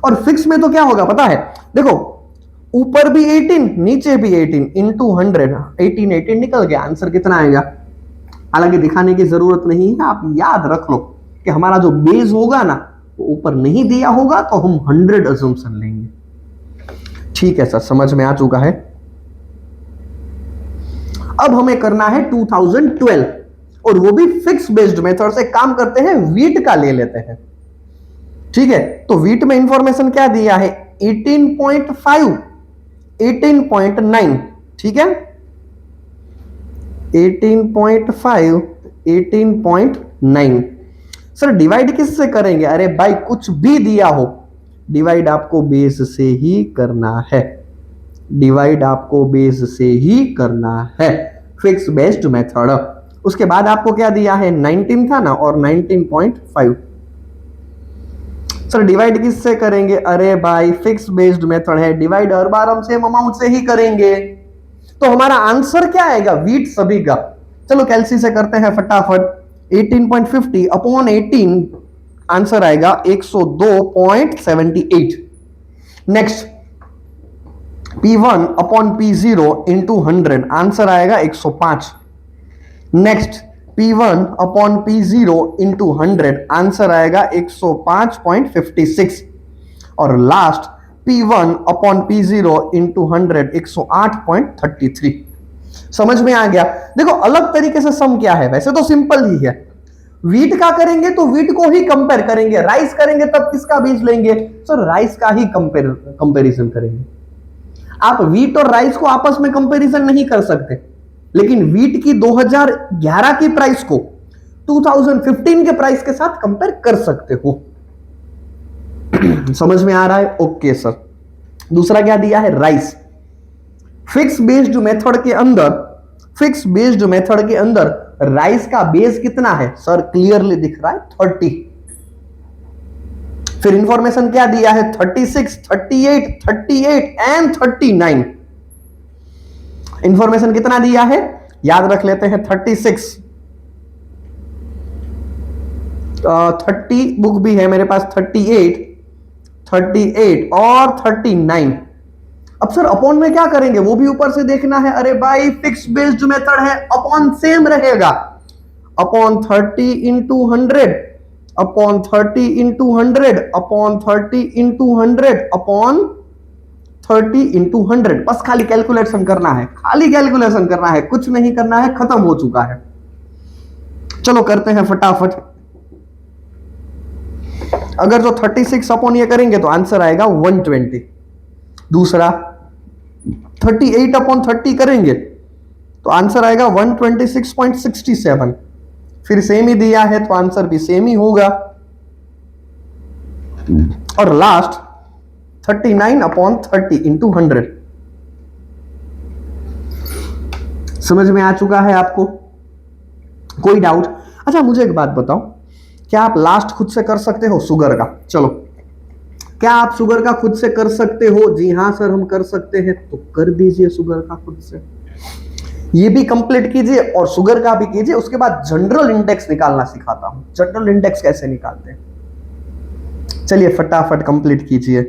और फिक्स में तो क्या होगा पता है? देखो ऊपर भी 18 नीचे भी 18 इंटू 100, 18 निकल गया, आंसर कितना आएगा? हालांकि दिखाने की जरूरत नहीं है, आप याद रख लो कि हमारा जो बेस होगा ना वो ऊपर नहीं दिया होगा तो हम 100 अजम्पशन लेंगे। ठीक है सर, समझ में आ चुका है। अब हमें करना है 2012 और वो भी फिक्स बेस्ड मेथड से काम करते हैं, वीट का ले लेते हैं। ठीक है, तो वीट में इंफॉर्मेशन क्या दिया है? 18.5, 18.9, ठीक है, 18.5, 18.9। सर डिवाइड किससे करेंगे? अरे भाई कुछ भी दिया हो डिवाइड आपको बेस से ही करना है, डिवाइड आपको बेस से ही करना है, फिक्स बेस्ड मेथड। उसके बाद आपको क्या दिया है? 19 था ना, और 19.5। सर डिवाइड किससे करेंगे? अरे भाई फिक्स बेस्ड मेथड है, डिवाइड हर बार हम सेम अमाउंट से ही करेंगे। तो हमारा आंसर क्या आएगा? वीट सभी का। चलो कैलसी से करते हैं फटाफट। 18.50 अपॉन 18, आंसर आएगा 102.78। Next P1 upon P0 into 100, answer आएगा 105। Next P1 upon P0 into 100, answer आएगा 105.56। और last P1 upon P0 into 100, 108.33। समझ में आ गया? देखो अलग तरीके से सम क्या है, वैसे तो सिंपल ही है। वीट का करेंगे तो वीट को ही कंपेयर करेंगे, राइस करेंगे तब किसका बीज लेंगे? सर राइस का ही कंपेरिजन करेंगे। आप वीट और राइस को आपस में कंपैरिजन नहीं कर सकते, लेकिन वीट की 2011 की प्राइस को 2015 के प्राइस के साथ कंपेयर कर सकते हो। समझ में आ रहा है? Okay sir. दूसरा क्या दिया है? राइस। फिक्स बेस्ड मेथड के अंदर, फिक्स बेस्ड मेथड के अंदर राइस का बेस कितना है? सर क्लियरली दिख रहा है 30। फिर इंफॉर्मेशन क्या दिया है? 36, 38, 38 एंड 39। इंफॉर्मेशन कितना दिया है? याद रख लेते हैं 36, 30 बुक भी है मेरे पास, 38, 38 और 39। अब सर अपॉन में क्या करेंगे वो भी ऊपर से देखना है। अरे भाई फिक्स बेस्ड मेथड है, अपॉन सेम रहेगा, upon 30 into 100, upon 30 into 100, upon 30 into 100, upon 30 into 100। बस खाली कैलकुलेशन करना है, खाली कैलकुलेशन करना है, कुछ नहीं करना है, खत्म हो चुका है। चलो करते हैं फटाफट। अगर जो 36 अपॉन ये करेंगे तो आंसर आएगा 120। दूसरा 38 अपॉन 30 करेंगे तो आंसर आएगा 126.67। फिर सेम ही दिया है तो आंसर भी सेम ही होगा। और लास्ट 39 अपॉन 30 इंटू 100। समझ में आ चुका है आपको? कोई डाउट? अच्छा मुझे एक बात बताओ, क्या आप लास्ट खुद से कर सकते हो शुगर का? चलो क्या आप शुगर का खुद से कर सकते हो? जी हां सर हम कर सकते हैं, तो कर दीजिए शुगर का खुद से। ये भी कंप्लीट कीजिए और शुगर का भी कीजिए। उसके बाद जनरल इंडेक्स निकालना सिखाता हूं। जनरल इंडेक्स कैसे निकालते हैं, चलिए फटाफट कंप्लीट कीजिए।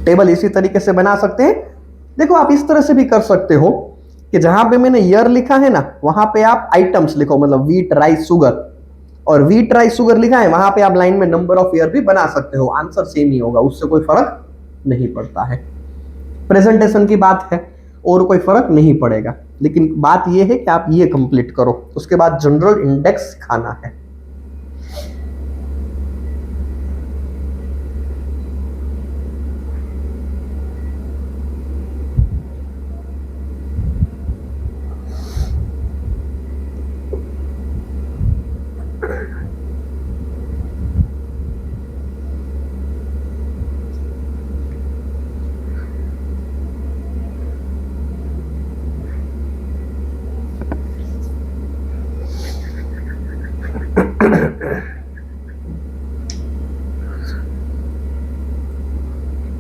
टेबल इसी तरीके से बना सकते हैं। देखो आप इस तरह से भी कर सकते हो कि जहां पे मैंने ईयर लिखा है ना वहां पे आप आइटम्स लिखो, मतलब व्हीट राइस शुगर, और व्हीट राइस शुगर लिखा है वहां पे आप लाइन में नंबर ऑफ ईयर भी बना सकते हो, आंसर सेम ही होगा, उससे कोई फर्क नहीं पड़ता है। प्रेजेंटेशन की बात है और कोई फर्क नहीं पड़ेगा, लेकिन बात यह है कि आप ये कंप्लीट करो, उसके बाद जनरल इंडेक्स सिखाना है।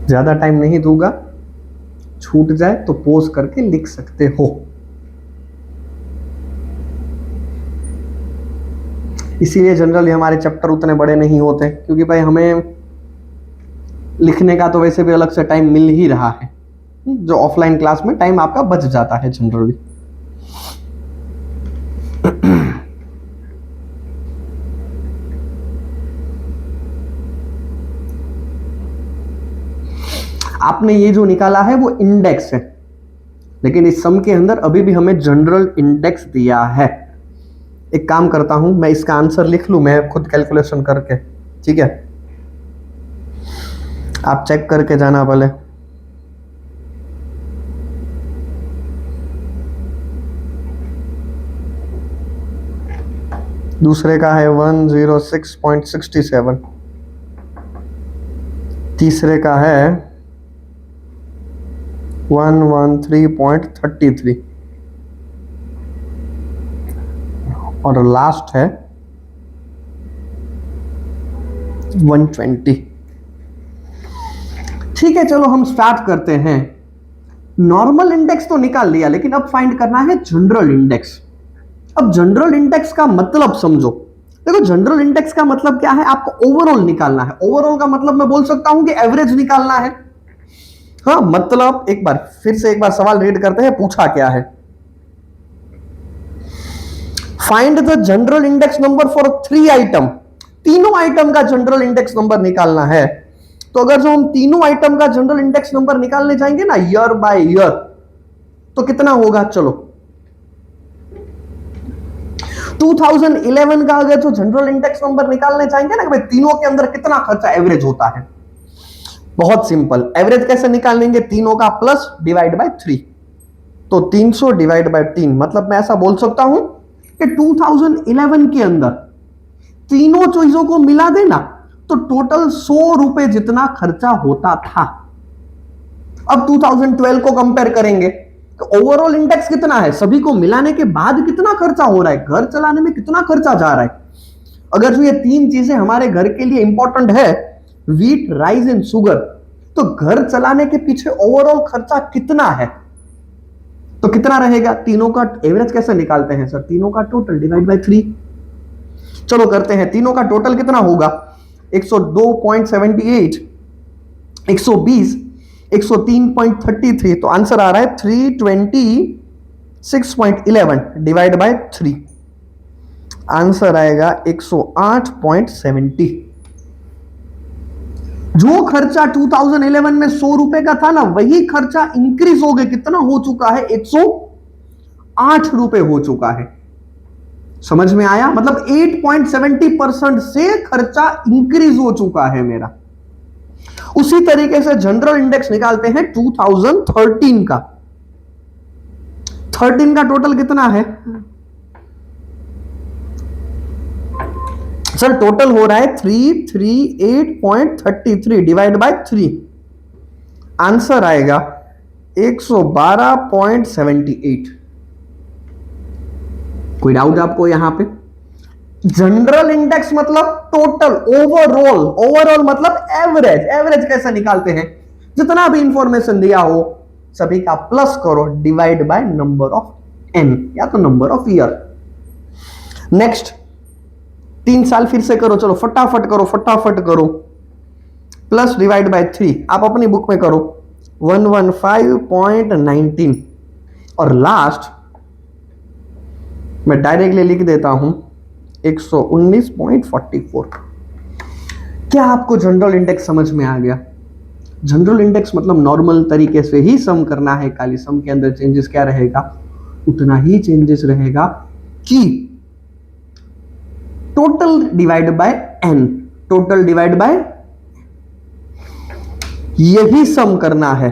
ज्यादा टाइम नहीं दूंगा, छूट जाए तो पोज करके लिख सकते हो। इसीलिए जनरली हमारे चैप्टर उतने बड़े नहीं होते, क्योंकि भाई हमें लिखने का तो वैसे भी अलग से टाइम मिल ही रहा है, जो ऑफलाइन क्लास में टाइम आपका बच जाता है जनरली। आपने ये जो निकाला है वो इंडेक्स है, लेकिन इस सम के अंदर अभी भी हमें जनरल इंडेक्स दिया है। एक काम करता हूं, मैं इसका आंसर लिख लूं मैं खुद कैलकुलेशन करके, ठीक है? आप चेक करके जाना भले। दूसरे का है 106.67, तीसरे का है 113.33 और लास्ट है 120। ठीक है, चलो हम स्टार्ट करते हैं। नॉर्मल इंडेक्स तो निकाल लिया, लेकिन अब फाइंड करना है जनरल इंडेक्स। अब जनरल इंडेक्स का मतलब समझो। देखो, जनरल इंडेक्स का मतलब क्या है, आपको ओवरऑल निकालना है। ओवरऑल का मतलब मैं बोल सकता हूं कि एवरेज निकालना है। हाँ, मतलब एक बार फिर से एक बार सवाल रीड करते हैं, पूछा क्या है। Find the general index number for 3 item. तीनों आइटम का जनरल इंडेक्स नंबर निकालना है। तो अगर जो हम तीनों आइटम का जनरल इंडेक्स नंबर निकालने जाएंगे ना ईयर बाय ईयर, तो कितना होगा? चलो, 2011 का अगर जो जनरल इंडेक्स नंबर निकालने जाएंगे ना कि भाई तीनों के अंदर कितना खर्चा एवरेज होता है, बहुत सिंपल। एवरेज कैसे निकालेंगे? तीनों का प्लस डिवाइड बाय 3। तो 300 डिवाइड बाय 3, मतलब मैं ऐसा बोल सकता हूं कि 2011 के अंदर तीनों चीजों को मिला देना तो टोटल 100 रुपए जितना खर्चा होता था। अब 2012 को कंपेयर करेंगे तो ओवरऑल इंडेक्स कितना है, सभी को मिलाने के बाद कितना खर्चा हो रहा है, घर चलाने में कितना खर्चा जा रहा है। अगर जो ये 3 चीजें हमारे घर के लिए इंपॉर्टेंट है, व्हीट, राइस एंड शुगर, तो घर चलाने के पीछे ओवरऑल खर्चा कितना है, तो कितना रहेगा? तीनों का एवरेज कैसे निकालते हैं सर? तीनों का टोटल डिवाइड बाय 3। चलो करते हैं, तीनों का टोटल कितना होगा? 102.78, 120, 103.33, तो आंसर आ रहा है 326.11 डिवाइड बाय 3, आंसर आएगा 108.70। जो खर्चा 2011 में 100 रुपए का था ना, वही खर्चा इंक्रीज हो गया, कितना हो चुका है? 108 रुपए हो चुका है। समझ में आया? मतलब 8.70% से खर्चा इंक्रीज हो चुका है मेरा। उसी तरीके से जनरल इंडेक्स निकालते हैं 2013 का। 13 का टोटल कितना है सर? टोटल हो रहा है 338.33 डिवाइड बाय 3, आंसर आएगा 112.78। कोई डाउट आपको यहां पे? जनरल इंडेक्स मतलब टोटल, ओवरऑल। ओवरऑल मतलब एवरेज। एवरेज कैसे निकालते हैं? जितना भी इंफॉर्मेशन दिया हो सभी का प्लस करो, divide by number of N या तो नंबर ऑफ ईयर। नेक्स्ट 3 साल फिर से करो, चलो फटाफट करो, फटाफट करो। प्लस डिवाइड बाय 3 आप अपनी बुक में करो, 115.19 और लास्ट मैं डायरेक्टली लिख देता हूं 119.44। क्या आपको जनरल इंडेक्स समझ में आ गया? जनरल इंडेक्स मतलब नॉर्मल तरीके से ही सम करना है, खाली सम के अंदर चेंजेस क्या रहेगा? उतना ही चेंजेस रहेगा कि total divide by N, total divide by, यही सम करना है।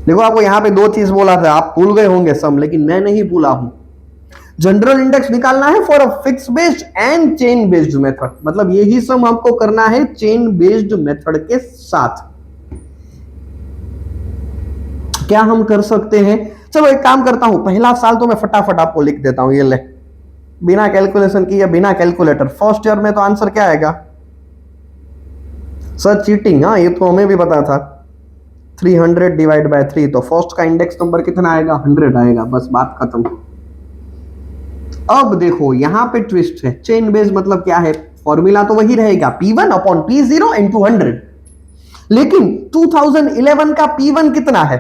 देखो, आपको यहां पे 2 चीज बोला था, आप भूल गए होंगे सम, लेकिन मैं नहीं भूला हूं। जनरल इंडेक्स निकालना है for a fix based and chain based method, मतलब यही सम आपको करना है चेन बेस्ड मेथड के साथ। क्या हम कर सकते हैं? चलो एक काम करता हूं, पहला साल तो मैं फटाफट आपको लिख देता हूं, ये ले, बिना कैलकुलेशन किए, बिना कैलकुलेटर। फर्स्ट ईयर में तो आंसर क्या आएगा? सर चीटिंग, हाँ ये तो हमें भी पता था। 300 डिवाइड बाय 3, तो फर्स्ट का इंडेक्स नंबर कितना आएगा, 100 आएगा, बस बात खत्म। अब देखो यहां पे ट्विस्ट है, चेन बेस मतलब क्या है, फॉर्मूला तो वही रहेगा P1 अपॉन P0 इंटू 100, लेकिन 2011 का P1 कितना है,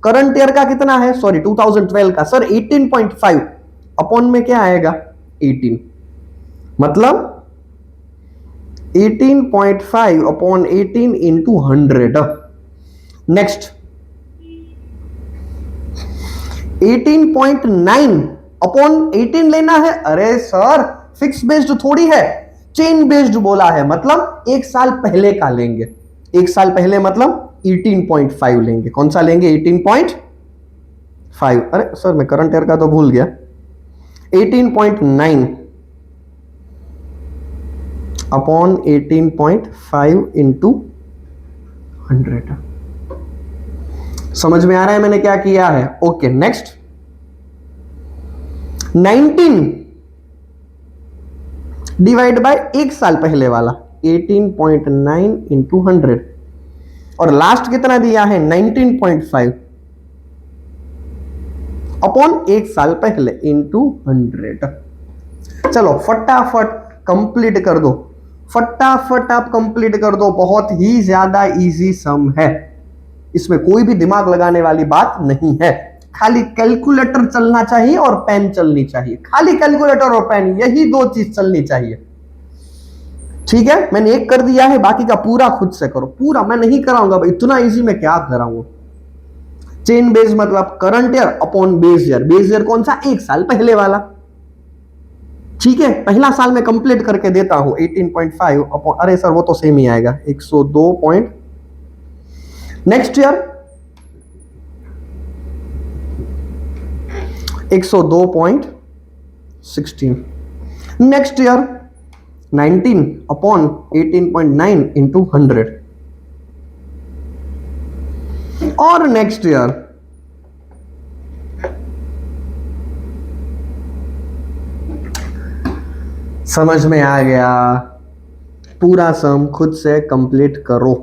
करंट ईयर का कितना है, सॉरी 2012 का सर 18.5 अपॉन में क्या आएगा 18, मतलब 18.5 अपॉन 18 इंटू 100। नेक्स्ट 18.9 अपॉन 18 लेना है। अरे सर फिक्स बेस्ड थोड़ी है, चेन बेस्ड बोला है, मतलब एक साल पहले का लेंगे, एक साल पहले मतलब 18.5 लेंगे। कौन सा लेंगे, 18.5। अरे सर मैं करंट ईयर का तो भूल गया, 18.9 अपॉन 18.5 इंटू 100। समझ में आ रहा है मैंने क्या किया है। ओके नेक्स्ट 19 डिवाइड बाय एक साल पहले वाला 18.9 इंटू 100, और लास्ट कितना दिया है 19.5 अपॉन एक साल पहले इंटू 100। चलो फटाफट कंप्लीट कर दो, फटाफट आप कंप्लीट कर दो, बहुत ही ज्यादा इजी सम है, इसमें कोई भी दिमाग लगाने वाली बात नहीं है, खाली कैलकुलेटर चलना चाहिए और पेन चलनी चाहिए, खाली कैलकुलेटर और पेन, यही दो चीज चलनी चाहिए। ठीक है, मैंने एक कर दिया है, बाकी का पूरा खुद से करो, पूरा मैं नहीं कराऊंगा भाई, इतना इजी मैं क्या कराऊंगा। चेन बेस मतलब current year upon base year, base year कौन सा, एक साल पहले वाला। ठीक है, पहला साल में कंप्लीट करके देता हूं 18.5 अपॉन, अरे सर वो तो सेम ही आएगा 102 point, next year 102.16, next year 19 upon 18.9 into 100, और नेक्स्ट ईयर समझ में आ गया, पूरा सम खुद से कंप्लीट करो।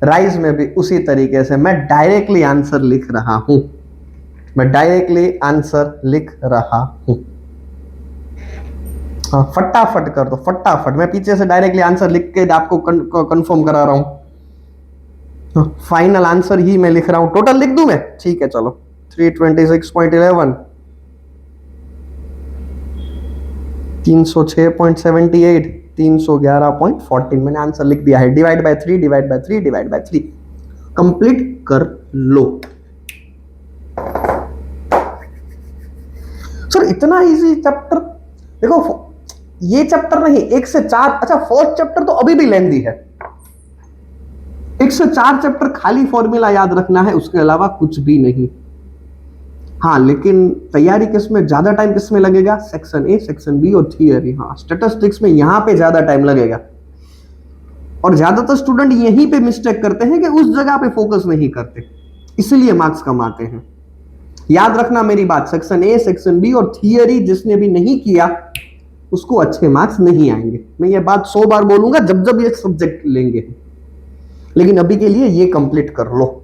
राइज में भी उसी तरीके से मैं डायरेक्टली आंसर लिख रहा हूं, मैं डायरेक्टली आंसर लिख रहा हूं। हाँ फटाफट कर दो फटाफट, मैं पीछे से डायरेक्टली आंसर लिख के आपको कंफर्म करा रहा हूं, फाइनल आंसर ही मैं लिख रहा हूं, टोटल लिख दूं मैं, ठीक है चलो 326.11, 306.78, 311.14, मैंने आंसर लिख दिया है, divide by 3 divide by 3 divide by 3, complete कर लो। सर इतना इजी चैप्टर, देखो ये चैप्टर नहीं, 1 से 4, अच्छा फर्स्ट चैप्टर तो अभी भी लेंदी है, 1 से 4 चैप्टर खाली फॉर्मूला याद रखना है, उसके अलावा कुछ भी नहीं। हाँ लेकिन तैयारी किसमें ज्यादा टाइम किसमें लगेगा, सेक्शन ए सेक्शन बी और थियरी। हाँ स्टैटिस्टिक्स में यहां पे ज्यादा टाइम लगेगा, और ज्यादातर स्टूडेंट यहीं पे मिस्टेक करते हैं कि उस जगह पे फोकस नहीं करते, इसलिए मार्क्स कम आते हैं। याद रखना मेरी बात, सेक्शन ए सेक्शन बी और थियरी जिसने भी नहीं किया उसको अच्छे मार्क्स नहीं आएंगे, मैं ये बात 100 बार बोलूंगा जब जब ये सब्जेक्ट लेंगे, लेकिन अभी के लिए ये कंप्लीट कर लो।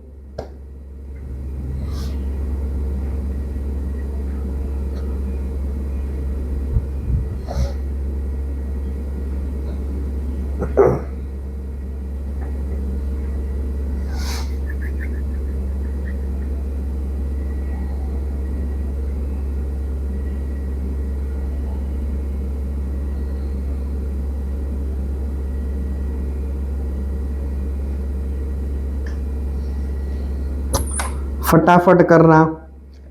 फटाफट करना,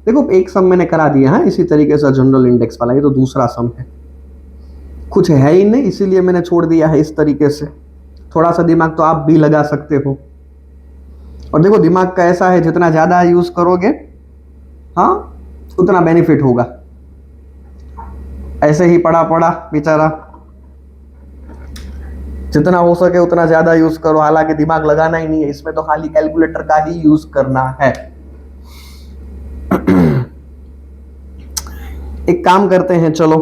देखो एक सम मैंने करा दिया है इसी तरीके से जनरल इंडेक्स वाला, ये तो दूसरा सम है, कुछ है ही नहीं इसीलिए मैंने छोड़ दिया है इस तरीके से। थोड़ा सा दिमाग तो आप भी लगा सकते हो, और देखो दिमाग का ऐसा है जितना ज्यादा यूज करोगे हाँ उतना बेनिफिट होगा, ऐसे ही पड़ा पड़ा बेचारा, जितना हो सके उतना ज्यादा यूज करो, हालांकि दिमाग लगाना ही नहीं है इसमें, तो खाली कैलकुलेटर का ही यूज करना है। एक काम करते हैं चलो,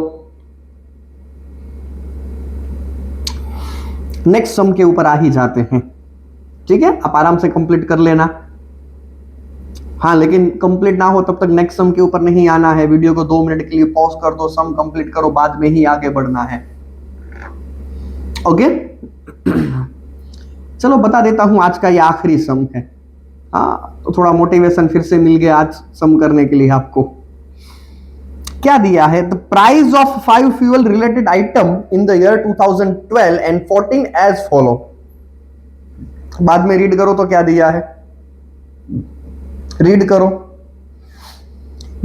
नेक्स्ट सम के ऊपर आ ही जाते हैं। ठीक है, आप आराम से कंप्लीट कर लेना। हाँ, लेकिन कंप्लीट ना हो तब तक नेक्स्ट सम के ऊपर नहीं आना है। वीडियो को 2 मिनट के लिए पॉज कर दो, सम कंप्लीट करो, बाद में ही आगे बढ़ना है। ओके चलो बता देता हूं, आज का ये आखिरी सम है। हाँ, तो थोड़ा मोटिवेशन फिर से मिल गया आज सम करने के लिए आपको। क्या दिया है? The price of 5 fuel related item in the year 2012 and 14 as follow. बाद में रीड करो तो क्या दिया है, रीड करो।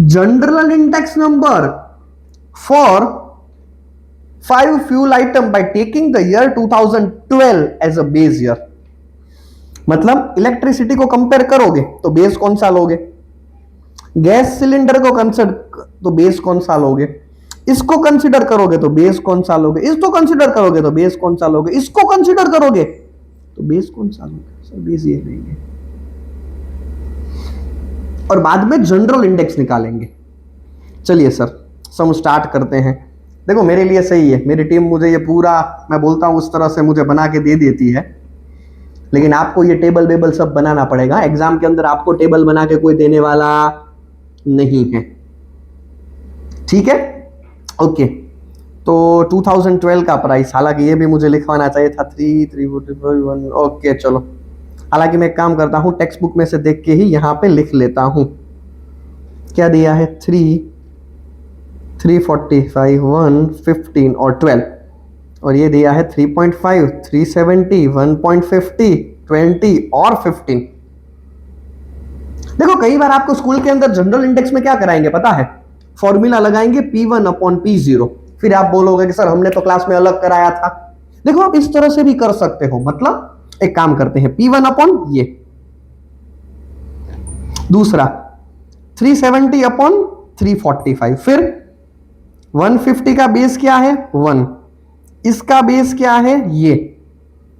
General index number for 5 fuel item by taking the year 2012 as a base year. मतलब इलेक्ट्रिसिटी को कंपेयर करोगे तो बेस कौन सा लोगे, गैस सिलेंडर को कंसिडर तो बेस कौन सा लोगे, इसको कंसिडर करोगे तो बेस कौन सा लोगे, इसको कंसिडर करोगे तो बेस कौन सा लोगे, इसको कंसिडर करोगे तो बेस कौन सा लोगे। सर बेस ये लेंगे और बाद में जनरल इंडेक्स निकालेंगे। चलिए सर सम स्टार्ट करते हैं। देखो मेरे लिए सही है, मेरी टीम मुझे ये पूरा मैं बोलता हूं उस तरह से मुझे बना के दे देती है, लेकिन आपको ये टेबल वेबल सब बनाना पड़ेगा। एग्जाम के अंदर आपको टेबल बना के कोई देने वाला नहीं है। ठीक है, ओके। तो 2012 का प्राइस, हालांकि ये भी मुझे लिखवाना चाहिए था 3,345 ओके चलो। हालांकि मैं एक काम करता हूं, टेक्स्ट बुक में से देख के ही यहां पे लिख लेता हूं। क्या दिया है? 345 115 और 12, और ये दिया है 3.5 370 1.50 20 और 15। देखो कई बार आपको स्कूल के अंदर जनरल इंडेक्स में क्या कराएंगे पता है, फॉर्मूला लगाएंगे P1 अपॉन P0। फिर आप बोलोगे कि सर हमने तो क्लास में अलग कराया था। देखो आप इस तरह से भी कर सकते हो। मतलब एक काम करते हैं, P1 अपॉन ये, दूसरा 370 अपॉन 345, फिर 150 का बेस क्या है 1, इसका बेस क्या है ये,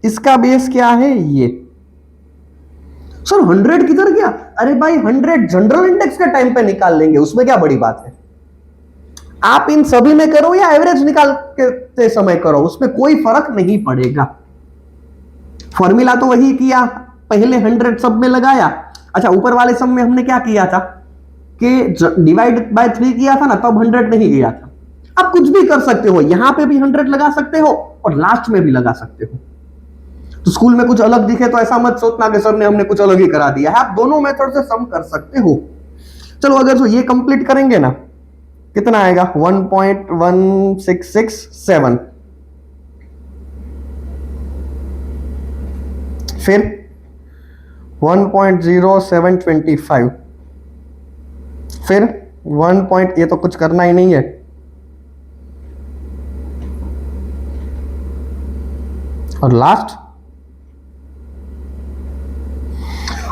इसका बेस क्या है ये। सर 100 किधर गया? अरे भाई 100 जनरल इंडेक्स के टाइम पे निकाल लेंगे, उसमें क्या बड़ी बात है। आप इन सभी में करो या एवरेज निकालते समय करो, उसमें कोई फर्क नहीं पड़ेगा। फॉर्मूला तो वही किया, पहले 100 सब में लगाया। अच्छा ऊपर वाले सब में हमने क्या किया था कि डिवाइड बाय 3 किया था ना, तब 100 नहीं किया था। आप कुछ भी कर सकते हो, यहां पे भी 100 लगा सकते हो और लास्ट में भी लगा सकते हो। तो स्कूल में कुछ अलग दिखे तो ऐसा मत सोचना कि सर ने हमने कुछ अलग ही करा दिया है। आप दोनों मेथड से सम कर सकते हो। चलो अगर तो ये कंप्लीट करेंगे ना, कितना आएगा 1.1667, फिर 1.0725, फिर 1. ये तो कुछ करना ही नहीं है, और लास्ट।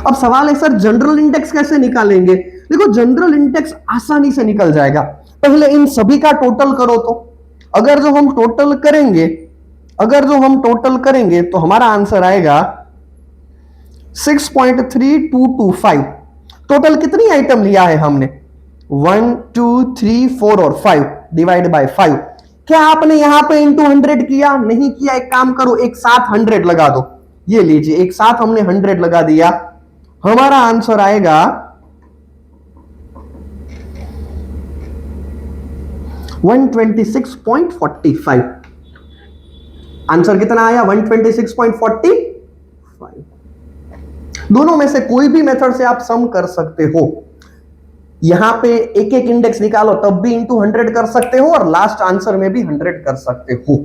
अब सवाल है सर जनरल इंडेक्स कैसे निकालेंगे। देखो जनरल इंडेक्स आसानी से निकल जाएगा। पहले इन सभी का टोटल करो, तो अगर जो हम टोटल करेंगे तो हमारा आंसर आएगा 6.3225। टोटल कितनी आइटम लिया है हमने 1 2 3 4 और 5 डिवाइड बाय 5। क्या आपने यहां पे इंटू 100 किया? नहीं किया। एक काम करो, एक साथ 100 लगा दो। ये लीजिए एक साथ हमने 100 लगा दिया, हमारा आंसर आएगा 126.45। आंसर कितना आया 126.45। दोनों में से कोई भी मेथड से आप सम कर सकते हो। यहां पे एक एक इंडेक्स निकालो तब भी इंटू 100 कर सकते हो और लास्ट आंसर में भी 100 कर सकते हो।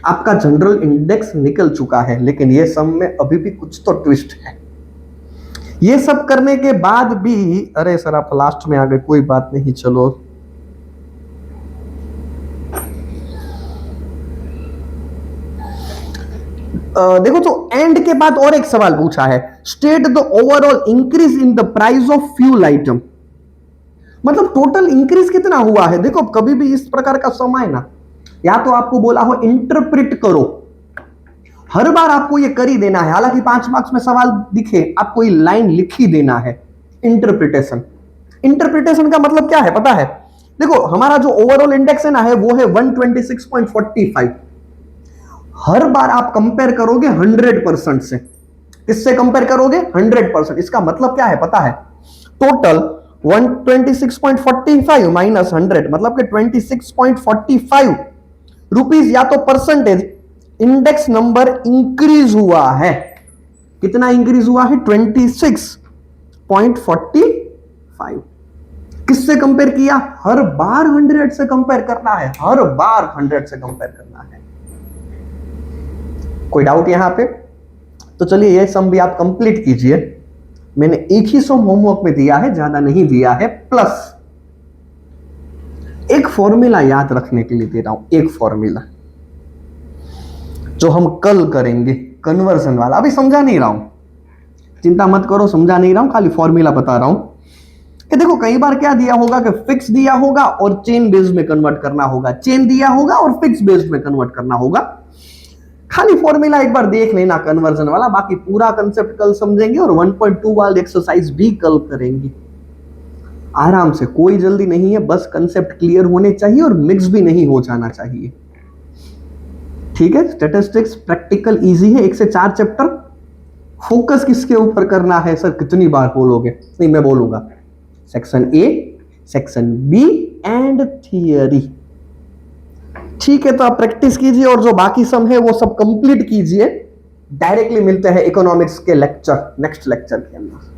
आपका जनरल इंडेक्स निकल चुका है, लेकिन ये सम में अभी भी कुछ तो ट्विस्ट है। ये सब करने के बाद भी, अरे सर आप लास्ट में आ गए, कोई बात नहीं चलो। देखो तो एंड के बाद और एक सवाल पूछा है, state the overall increase in the price of fuel item. मतलब टोटल इंक्रीज कितना हुआ है। देखो कभी भी इस प्रकार का सम आए ना, या तो आपको बोला हो इंटरप्रेट करो, हर बार आपको ये कर ही देना है। हालांकि 5 मार्क्स में सवाल दिखे, आपको ये लाइन लिख ही देना है इंटरप्रिटेशन। इंटरप्रिटेशन का मतलब क्या है पता है? देखो हमारा जो ओवरऑल इंडेक्स है ना, है वो है 126.45। हर बार आप कंपेयर करोगे 100% से। किससे कंपेयर करोगे? 100%। इसका मतलब क्या है पता है? टोटल 126.45 माइनस 100 मतलब कि 26.45 रुपीज या तो परसेंटेज इंडेक्स नंबर इंक्रीज हुआ है। कितना इंक्रीज हुआ है? 26.45। किससे कंपेयर किया? हर बार 100 से कंपेयर करना है, हर बार 100 से कंपेयर करना है। कोई डाउट यहां पे? तो चलिए ये सम भी आप कंप्लीट कीजिए। मैंने एक ही सम होमवर्क में दिया है, ज्यादा नहीं दिया है। प्लस एक फॉर्मूला याद रखने के लिए दे रहा हूं, एक फॉर्मूला जो हम कल करेंगे, कन्वर्जन वाला। अभी समझा नहीं रहा हूं, चिंता मत करो, समझा नहीं रहा हूं, खाली फॉर्मूला बता रहा हूं कि देखो कई बार क्या दिया होगा कि फिक्स दिया होगा और चेन बेस्ड में कन्वर्ट करना होगा, चेन दिया होगा और फिक्स बेस्ड में कन्वर्ट करना होगा। खाली फॉर्मूला एक बार देख लेना कन्वर्जन वाला, बाकी पूरा कंसेप्ट कल समझेंगे और 1.2 वाली एक्सरसाइज भी कल करेंगे। आराम से, कोई जल्दी नहीं है, बस कंसेप्ट क्लियर होने चाहिए और मिक्स भी नहीं हो जाना चाहिए। ठीक है? स्टैटिस्टिक्स प्रैक्टिकल इजी है, 1 से 4 चैप्टर। फोकस किसके ऊपर करना है सर? कितनी बार बोलोगे? नहीं, मैं बोलूंगा section A, section B and theory. ठीक है, तो आप प्रैक्टिस कीजिए और जो बाकी सम है वो सब कंप्लीट कीजिए। डायरेक्टली मिलते हैं इकोनॉमिक्स के लेक्चर, नेक्स्ट लेक्चर के अंदर।